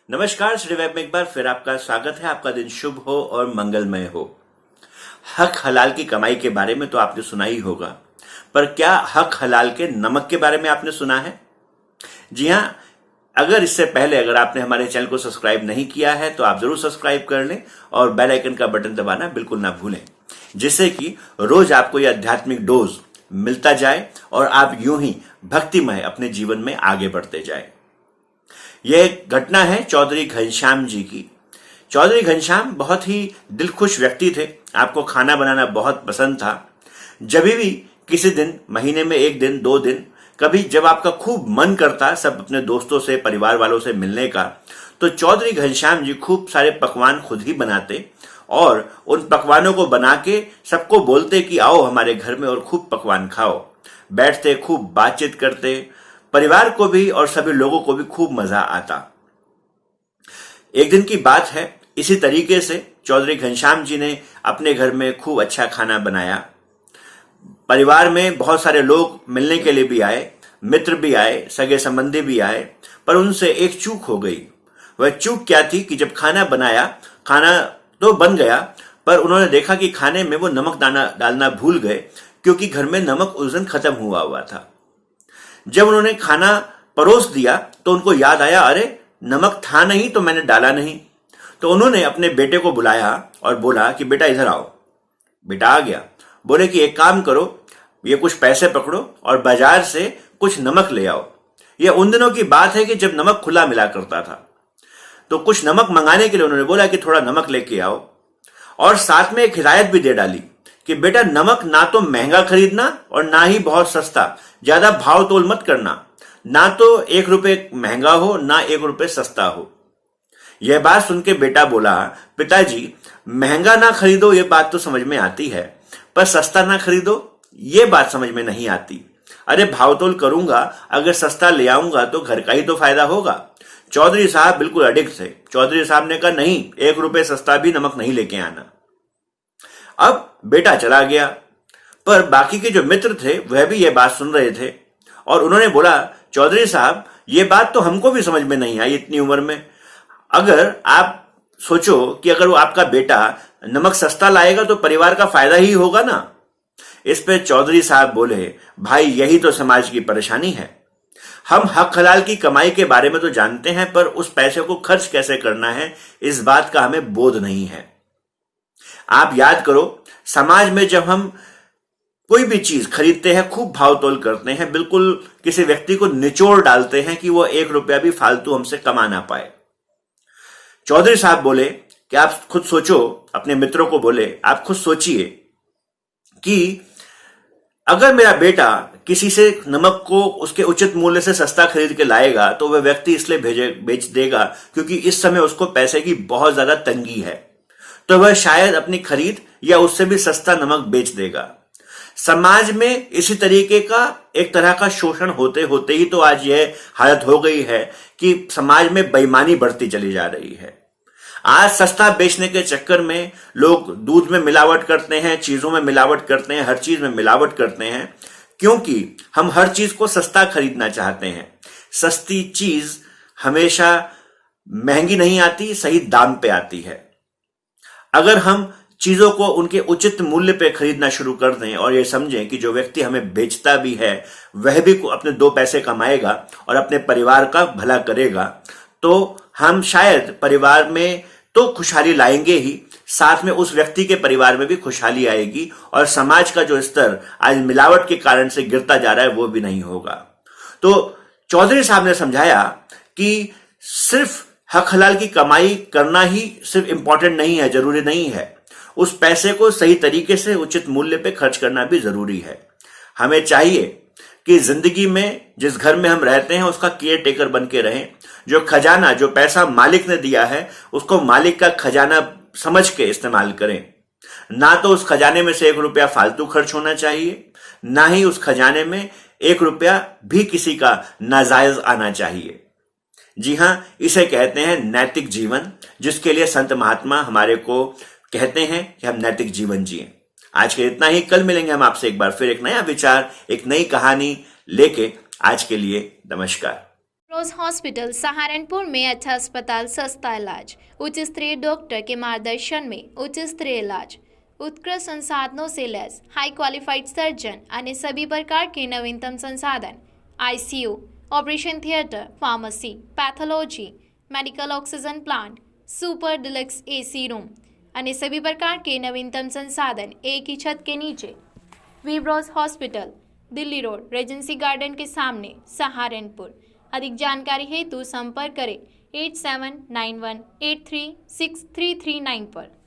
नमस्कार। श्री वेब में एक बार फिर आपका स्वागत है। आपका दिन शुभ हो और मंगलमय हो। हक हलाल की कमाई के बारे में तो आपने सुना ही होगा, पर क्या हक हलाल के नमक के बारे में आपने सुना है? जी हां, अगर आपने हमारे चैनल को सब्सक्राइब नहीं किया है तो आप जरूर सब्सक्राइब कर लें और बेल आइकन का बटन दबाना बिल्कुल ना भूलें, जिससे कि रोज आपको यह आध्यात्मिक डोज मिलता जाए और आप यूं ही भक्तिमय अपने जीवन में आगे बढ़ते जाए। यह एक घटना है चौधरी घनश्याम जी की। चौधरी घनश्याम बहुत ही दिलखुश व्यक्ति थे। आपको खाना बनाना बहुत पसंद था। जब भी किसी दिन, महीने में एक दिन, 2 दिन, कभी जब आपका खूब मन करता सब अपने दोस्तों से, परिवार वालों से मिलने का, तो चौधरी घनश्याम जी खूब सारे पकवान खुद ही बनाते और उन पकवानों को बना के सबको बोलते कि आओ हमारे घर में और खूब पकवान खाओ। बैठते, खूब बातचीत करते, परिवार को भी और सभी लोगों को भी खूब मजा आता। एक दिन की बात है, इसी तरीके से चौधरी घनश्याम जी ने अपने घर में खूब अच्छा खाना बनाया। परिवार में बहुत सारे लोग मिलने के लिए भी आए, मित्र भी आए, सगे संबंधी भी आए, पर उनसे एक चूक हो गई। वह चूक क्या थी कि जब खाना बनाया, खाना तो बन गया, पर उन्होंने देखा कि खाने में वो नमक डालना भूल गए, क्योंकि घर में नमक उस दिन खत्म हुआ था। जब उन्होंने खाना परोस दिया तो उनको याद आया, अरे नमक था नहीं तो मैंने डाला नहीं। तो उन्होंने अपने बेटे को बुलाया और बोला कि बेटा इधर आओ। बेटा आ गया। बोले कि एक काम करो, ये कुछ पैसे पकड़ो और बाजार से कुछ नमक ले आओ। ये उन दिनों की बात है कि जब नमक खुला मिला करता था। तो कुछ नमक मंगाने के लिए उन्होंने बोला कि थोड़ा नमक लेके आओ, और साथ में एक हिदायत भी दे डाली कि बेटा नमक ना तो महंगा खरीदना और ना ही बहुत सस्ता, ज्यादा भाव तोल मत करना, ना तो 1 रुपए महंगा हो ना 1 रुपए सस्ता हो। यह बात सुन के बेटा बोला, पिताजी महंगा ना खरीदो ये बात तो समझ में आती है, पर सस्ता ना खरीदो ये बात समझ में नहीं आती। अरे भाव तोल करूंगा, अगर सस्ता ले आऊंगा तो घर का ही तो फायदा होगा। चौधरी साहब बिल्कुल अडिग थे। चौधरी साहब ने कहा नहीं, 1 रुपए सस्ता भी नमक नहीं लेके आना। अब बेटा चला गया, पर बाकी के जो मित्र थे वह भी यह बात सुन रहे थे और उन्होंने बोला, चौधरी साहब ये बात तो हमको भी समझ में नहीं आई इतनी उम्र में। अगर आप सोचो कि अगर वो आपका बेटा नमक सस्ता लाएगा तो परिवार का फायदा ही होगा ना। इस पे चौधरी साहब बोले, भाई यही तो समाज की परेशानी है। हम हक हलाल की कमाई के बारे में तो जानते हैं, पर उस पैसे को खर्च कैसे करना है इस बात का हमें बोध नहीं है। आप याद करो, समाज में जब हम कोई भी चीज खरीदते हैं, खूब भाव तोल करते हैं, बिल्कुल किसी व्यक्ति को निचोड़ डालते हैं कि वो 1 रुपया भी फालतू हमसे कमा ना पाए। चौधरी साहब बोले कि आप खुद सोचो, अपने मित्रों को बोले आप खुद सोचिए कि अगर मेरा बेटा किसी से नमक को उसके उचित मूल्य से सस्ता खरीद के लाएगा तो वह व्यक्ति इसलिए बेच देगा क्योंकि इस समय उसको पैसे की बहुत ज्यादा तंगी है, तो वह शायद अपनी खरीद या उससे भी सस्ता नमक बेच देगा। समाज में इसी तरीके का एक तरह का शोषण होते होते ही तो आज यह हालत हो गई है कि समाज में बेईमानी बढ़ती चली जा रही है। आज सस्ता बेचने के चक्कर में लोग दूध में मिलावट करते हैं, चीजों में मिलावट करते हैं, हर चीज में मिलावट करते हैं, क्योंकि हम हर चीज को सस्ता खरीदना चाहते हैं। सस्ती चीज हमेशा महंगी नहीं आती, सही दाम पे आती है। अगर हम चीजों को उनके उचित मूल्य पे खरीदना शुरू कर दें और ये समझें कि जो व्यक्ति हमें बेचता भी है वह भी अपने 2 पैसे कमाएगा और अपने परिवार का भला करेगा, तो हम शायद परिवार में तो खुशहाली लाएंगे ही, साथ में उस व्यक्ति के परिवार में भी खुशहाली आएगी और समाज का जो स्तर आज मिलावट के कारण से गिरता जा रहा है वो भी नहीं होगा। तो चौधरी साहब ने समझाया कि सिर्फ हक हलाल की कमाई करना ही सिर्फ इंपॉर्टेंट नहीं है, जरूरी नहीं है। उस पैसे को सही तरीके से उचित मूल्य पे खर्च करना भी जरूरी है। हमें चाहिए कि जिंदगी में जिस घर में हम रहते हैं उसका केयर टेकर बन के रहें। जो खजाना, जो पैसा मालिक ने दिया है उसको मालिक का खजाना समझ के इस्तेमाल करें। ना तो उस खजाने में से 1 रुपया फालतू खर्च होना चाहिए, ना ही उस खजाने में 1 रुपया भी किसी का नाजायज आना चाहिए। जी हां, इसे कहते हैं नैतिक जीवन, जिसके लिए संत महात्मा हमारे को कहते हैं कि हम नैतिक जीवन जिएं। आज के इतना ही। कल मिलेंगे हम आपसे एक बार फिर एक नया विचार, एक नई कहानी लेके। आज के लिए नमस्कार। रोज हॉस्पिटल सहारनपुर में अच्छा अस्पताल, सस्ता इलाज, उच्च स्तरीय डॉक्टर के मार्गदर्शन में उच्च स्तरीय इलाज, उत्कृष्ट संसाधनों से लैस हाई क्वालिफाइड सर्जन અને सभी प्रकार के नवीनतम संसाधन, ICU, operation theatre, pharmacy, pathology, medical oxygen plant, super deluxe AC room અને सभी प्रकार के नवीनतम संसाधन एक ही छत के नीचे। वीब्रोस hospital, Delhi road, regency garden के सामने, सहारनपुर। अधिक जानकारी हेतु संपर्क करें 8791836339 पर।